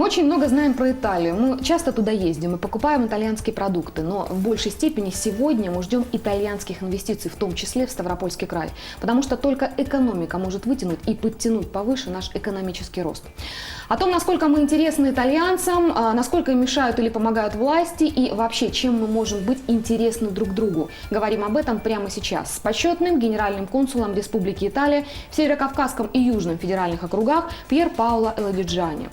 Мы очень много знаем про Италию. Мы часто туда ездим и покупаем итальянские продукты. Но в большей степени сегодня мы ждем итальянских инвестиций, в том числе в Ставропольский край. Потому что только экономика может вытянуть и подтянуть повыше наш экономический рост. О том, насколько мы интересны итальянцам, насколько им мешают или помогают власти и вообще, чем мы можем быть интересны друг другу. Говорим об этом прямо сейчас с почетным генеральным консулом Республики Италия в Северокавказском и Южном федеральных округах Пьер Паоло Элладиджани.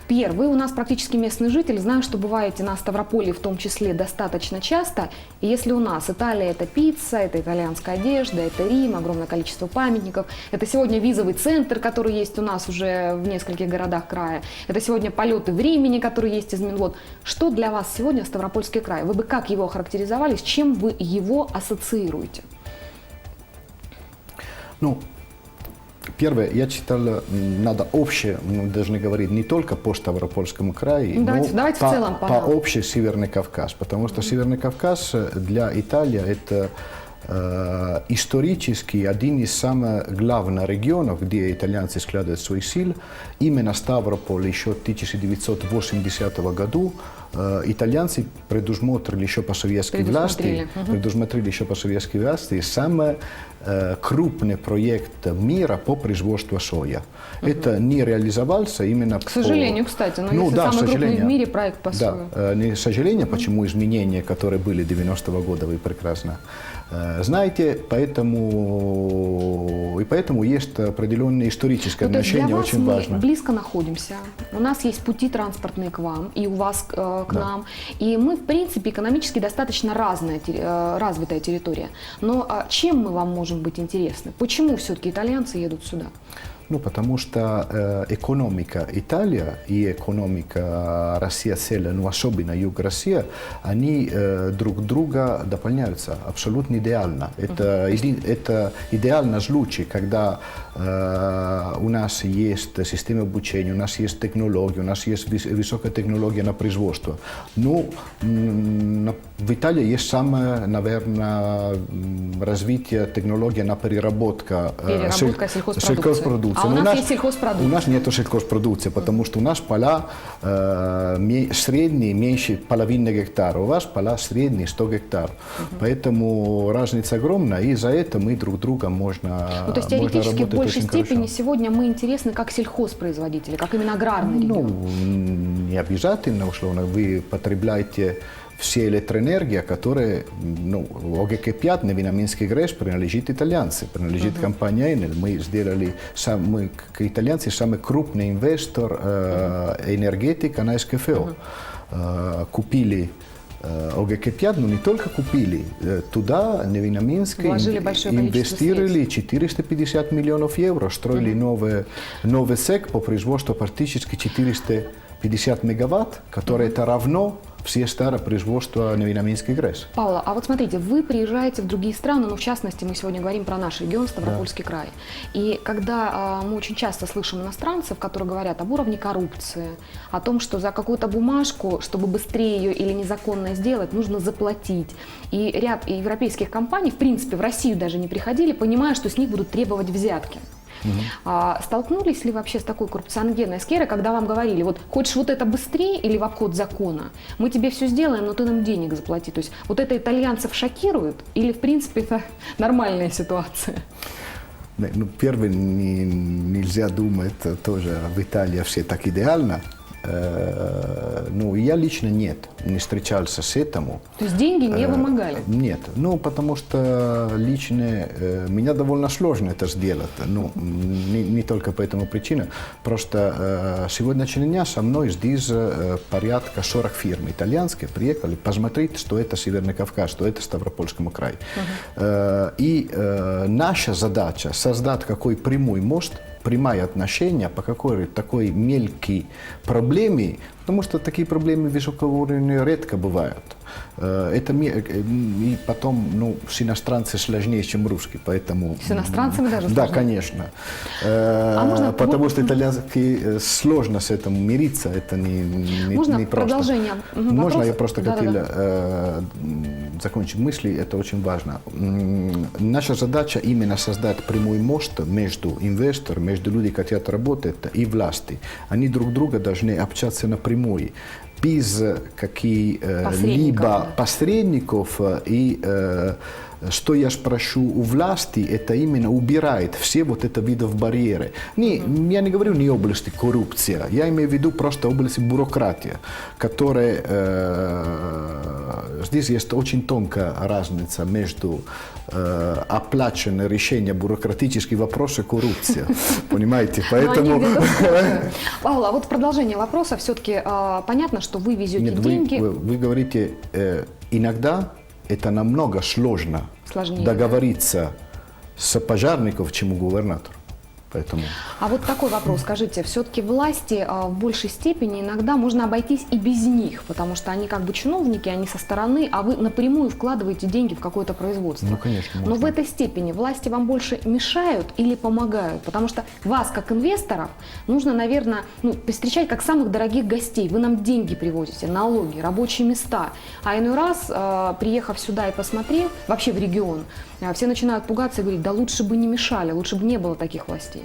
Пьер, вы у нас практически местный житель, знаю, что бываете на Ставрополе в том числе достаточно часто. И если у нас Италия – это пицца, это итальянская одежда, это Рим, огромное количество памятников, это сегодня визовый центр, который есть у нас уже в нескольких городах края, это сегодня полеты в Римени, которые есть из Минвод. Что для вас сегодня Ставропольский край? Вы бы как его охарактеризовали, с чем вы его ассоциируете? Ну, первое, я читал, надо общее, мы должны говорить не только по Ставропольскому краю, давайте в целом по общий Северный Кавказ, потому что Северный Кавказ для Италии это исторически один из самых главных регионов, где итальянцы складывают свои силы. Именно Ставрополь еще в 1980 году итальянцы предусмотрели еще по советской власти самый крупный проект мира по производству соя. Это не реализовался именно к сожалению, кстати, но если самый крупный в мире проект по сою. Да, не к сожалению, почему изменения, которые были 90-го года, вы прекрасно знаете, поэтому есть определенное историческое отношение, очень важно. Мы близко находимся, у нас есть пути транспортные к вам и у вас к нам, и мы, в принципе, экономически достаточно развитая территория. Но чем мы вам можем быть интересны? Почему все-таки итальянцы едут сюда? Ну, потому что экономика Италии и экономика России целая, ну, особенно Юг России, они друг друга дополняются абсолютно идеально. Это идеальный случай, когда у нас есть система обучения, у нас есть технологии, у нас есть высокая технология на производство. Ну, в Италии есть самое, наверное, развитие технологии на переработку сельхозпродукции. А у нас есть сельхозпродукция. У нас нет сельхозпродукции, потому что у нас поля средние, меньше половины гектара. У вас поля средние 100 гектар. Поэтому разница огромная, и за это мы друг друга можно то есть теоретически в большей степени сегодня мы интересны как сельхозпроизводители, как именно аграрный регион? Ну, не обязательно, условно, вы потребляете все электроэнергия, которая, ну, ОГК-5, Невиноминский ГРЭС, принадлежит итальянцам, принадлежит компании Enel. Мы сделали, итальянцы, самый крупный инвестор энергетика на СКФО. Купили ОГК-5, но не только купили, туда, Невиноминск, инвестировали 450 миллионов евро, строили новый цех по производству практически 450 мегаватт, которое это равно все старое производство Невиноминский ГРЭС. Паоло, а вот смотрите, вы приезжаете в другие страны, но в частности мы сегодня говорим про наш регион, Ставропольский край. И когда мы очень часто слышим иностранцев, которые говорят об уровне коррупции, о том, что за какую-то бумажку, чтобы быстрее ее или незаконно сделать, нужно заплатить. И ряд европейских компаний, в принципе, в Россию даже не приходили, понимая, что с них будут требовать взятки. Столкнулись ли вообще с такой коррупционогенной сферой, когда вам говорили, вот хочешь вот это быстрее или в обход закона, мы тебе все сделаем, но ты нам денег заплати. То есть вот это итальянцев шокирует или в принципе это нормальная ситуация? Ну, первое, нельзя думать тоже в Италии все так идеально. Ну, я лично не встречался с этому. То есть деньги не вымогали? Нет, ну, потому что лично меня довольно сложно это сделать. Ну, не только по этому причине. Просто сегодняшнего дня со мной здесь порядка 40 фирм итальянских приехали посмотреть, что это Северный Кавказ, что это Ставропольский край. И наша задача создать какой прямой мост, прямое отношение по какой такой мелкой проблеме, потому что такие проблемы высокого уровня редко бывают. И потом, ну, с иностранцами сложнее, чем русский, поэтому... С иностранцами даже Да, сложнее? конечно. Можно Потому что итальянский сложно с этим мириться, это не Можно просто. продолжение Можно вопроса? я просто Да-да-да. хотел закончить мысли, это очень важно. Наша задача именно создать прямой мост между инвестором, между людьми, которые хотят работать, и власти. Они друг друга должны общаться напрямую, без каких-либо посредников. И что я спрошу у власти, это именно убирает все вот это видов барьеры. Я не говорю не области коррупция, я имею в виду просто области бюрократии, которая здесь есть очень тонкая разница между оплаченным решением бюрократических вопросов и коррупцией. Понимаете? Поэтому... Павел, а вот в продолжение вопроса все-таки понятно, что вы везете деньги. Вы говорите, иногда это намного сложнее договориться с пожарником, чем губернатор. Поэтому... А вот такой вопрос, скажите, все-таки власти в большей степени иногда можно обойтись и без них, потому что они как бы чиновники, они со стороны, а вы напрямую вкладываете деньги в какое-то производство. Ну, конечно, можно. Но в этой степени власти вам больше мешают или помогают? Потому что вас, как инвесторов, нужно, наверное, встречать как самых дорогих гостей. Вы нам деньги привозите, налоги, рабочие места. А иной раз, приехав сюда и посмотрев, вообще в регион, все начинают пугаться и говорить, да лучше бы не мешали, лучше бы не было таких властей.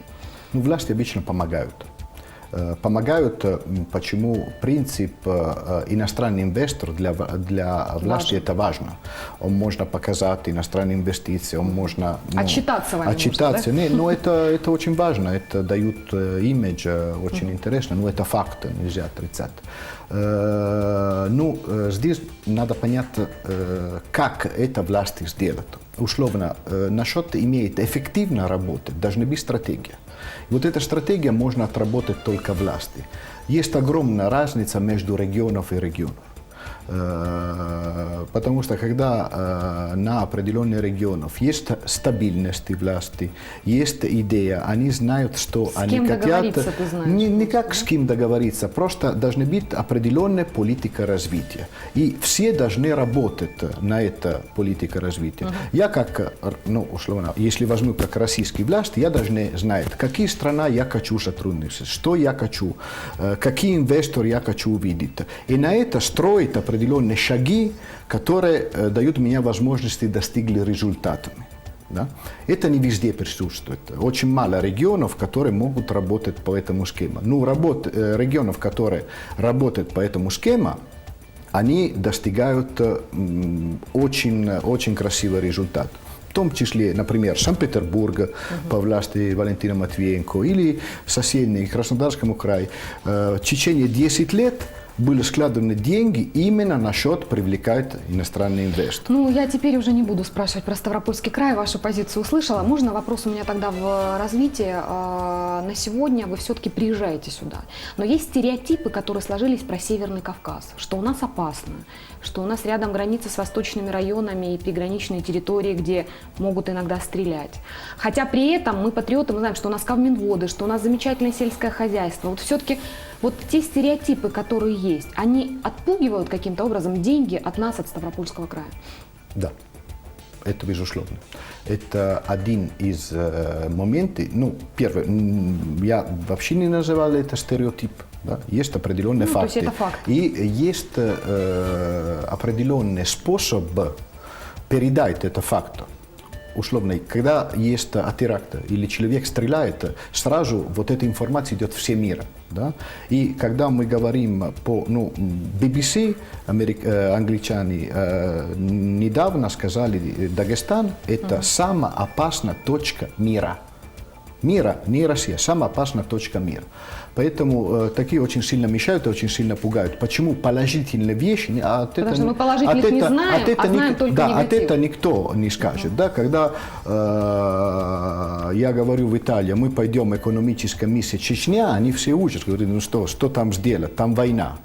Ну, власти обычно помогают. Помогают, почему принцип иностранный инвестор для власти это важно. Он можно показать иностранные инвестиции, он можно... Отчитаться вам отчитаться. Может, да? Но это очень важно, это дает имидж очень интересно, но это факт, нельзя отрицать. Здесь надо понять, как это власти сделают. Условно, насчет имеет эффективно работать, должна быть стратегия. И вот эта стратегия можно отработать только власти. Есть огромная разница между регионов и регионов. Потому что когда на определенных регионах есть стабильность власти, есть идея, они знают, что они хотят... ты знаешь, Не как с кем договориться, просто должна быть определенная политика развития. И все должны работать на эту политику развития. Я как, условно, если возьму как российский власть, я должен знать, какие страны я хочу сотрудничать, что я хочу, какие инвесторы я хочу увидеть. И на это строить определенные шаги, которые дают мне возможности достигли результатами. Да? Это не везде присутствует. Очень мало регионов, которые могут работать по этому схему. Регионов, которые работают по этому схему, они достигают очень красивый результат. В том числе, например, Санкт-Петербург по власти Валентина Матвиенко или соседний Краснодарскому краю. В течение 10 лет были складываны деньги именно на счет привлекать иностранный инвестор. Я теперь уже не буду спрашивать про Ставропольский край, вашу позицию услышала. Можно вопрос у меня тогда в развитии? На сегодня вы все-таки приезжаете сюда, но есть стереотипы, которые сложились про Северный Кавказ, что у нас опасно, что у нас рядом границы с восточными районами и приграничные территории, где могут иногда стрелять. Хотя при этом мы патриоты, мы знаем, что у нас Кавминводы, что у нас замечательное сельское хозяйство. Вот все-таки те стереотипы, которые есть, они отпугивают каким-то образом деньги от нас, от Ставропольского края? Да, это безусловно. Это один из моментов. Первый, я вообще не называл это стереотип. Да? Есть определенные факты. То есть это факт. И есть определенный способ передать этот факт. Условно, когда есть теракт или человек стреляет, сразу вот эта информация идет всем миром. Да? И когда мы говорим по BBC, англичане недавно сказали, Дагестан это самая опасная точка мира. Мира, не Россия, самая опасная точка мира. Поэтому такие очень сильно мешают и очень сильно пугают. Почему положительные вещи? Потому что мы положительных не знаем, а знаем только негатив. От этого никто не скажет. Да? Когда я говорю в Италии, мы пойдем экономическая миссия Чечня, они все учат, говорят, что там сделать, там война.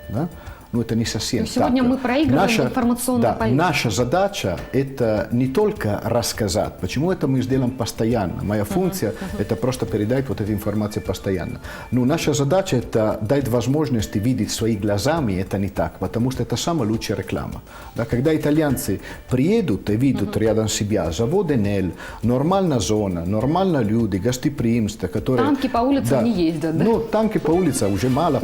Да? но это не совсем Но сегодня так. мы проигрываем в информационной политике. Наша задача – это не только рассказать, почему это мы сделаем постоянно. Моя функция – это просто передать вот эту информацию постоянно. Но наша задача – это дать возможность видеть своими глазами, это не так, потому что это самая лучшая реклама. Да, когда итальянцы приедут и видят рядом себя завод Enel, нормальная зона, нормальные люди, гостеприимство, которые… Танки по улицам не ездят, да? Ну, танки по улицам уже мало,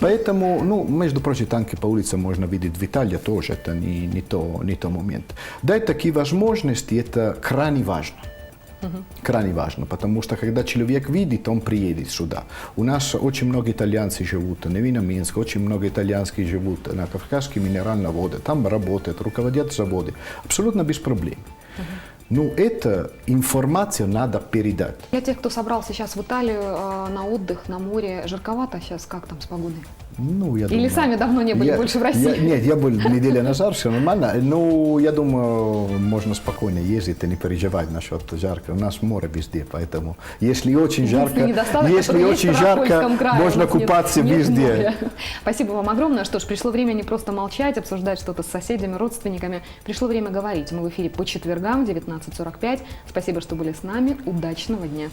поэтому, ну, между прочим, танки по улицам можно видеть в Италии тоже, это не то момент. Дать такие возможности, это крайне важно. Крайне важно, потому что когда человек видит, он приедет сюда. У нас очень много итальянцев живут на Минске, очень много итальянских живут на Кавказской минеральной воде, там работают, руководят заводы, абсолютно без проблем. Ну, эту информацию надо передать. Для тех, кто собрался сейчас в Италию на отдых, на море, жарковато сейчас, как там с погодой? Ну, я Или думаю, сами давно не были больше в России? Нет, я был неделю назад, все нормально. Но я думаю, можно спокойно ездить и не переживать насчет жарко. У нас море везде, поэтому если очень жарко, можно купаться везде. Спасибо вам огромное. Что ж, пришло время не просто молчать, обсуждать что-то с соседями, родственниками. Пришло время говорить. Мы в эфире по четвергам в 19:45. Спасибо, что были с нами. Удачного дня.